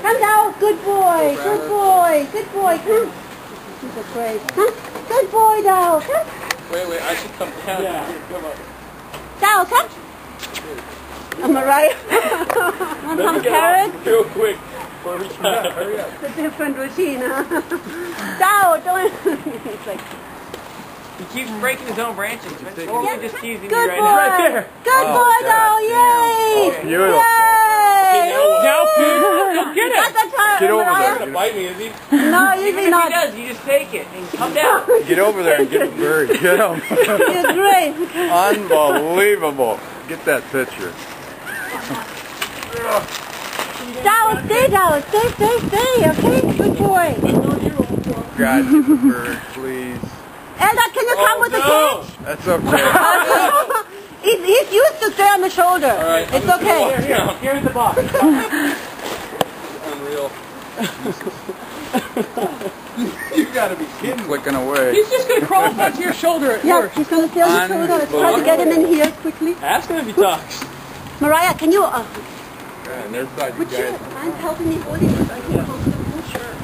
Come down, good boy, good boy, good boy, come. He's afraid. Huh? Good boy, Tao, come. Wait, I should come down. Yeah, come on. Tao, come. Am I right? Want some carrots? Real quick. Hurry up. It's a different routine, huh? Tao, don't... He's like... He keeps breaking his own branches. Or we're just teasing me good right boy. now. Right there. Good boy, Tao, yay! Oh, beautiful. Yay! Now, get him! Get over there. He's gonna bite me, is he? No, easy not. If he does, you just take it and come down. Get over there and get the bird. Get him. It's great. Unbelievable. Get that picture. Tao, stay, Tao. Stay, okay? Good boy. God, get the bird, please. Ella, can you come with the cage? That's okay. He's used to stay on the shoulder. All right, it's okay. Here's the box. Unreal. You gotta be kidding. Clicking away. He's just gonna crawl up onto your shoulder. Yeah, he's gonna stay on the shoulder. Let's try to get him in here quickly. Ask him if he talks. Mariah, can you... Would you mind helping me holding this? I can hold him.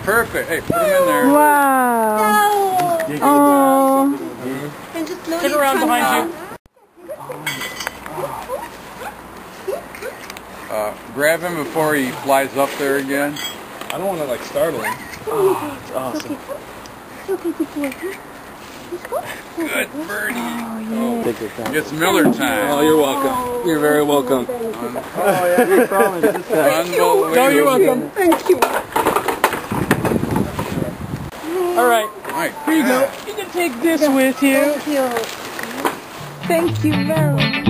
Perfect. Hey, put him in there. Wow. No. Oh. And just Get around behind you. Grab him before he flies up there again. I don't want to like startle him. Oh, it's awesome. Okay, good boy. Good birdie. Oh, yeah. It's Miller time. Oh, you're welcome. You're very welcome. Oh, yeah, you promised. Unbelievable. No, you're welcome. Thank you. All right. Here you go. You can take this with you. Thank you. Thank you very much.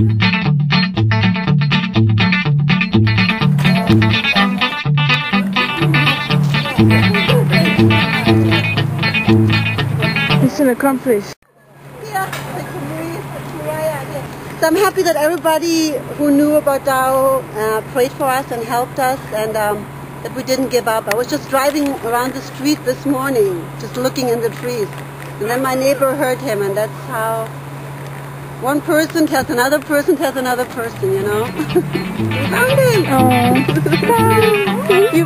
Mission accomplished. So I'm happy that everybody who knew about Tao prayed for us and helped us, and that we didn't give up. I was just driving around the street this morning, just looking in the trees, and then my neighbor heard him, and that's how one person tells another person tells another person, you know. We found him! Oh. You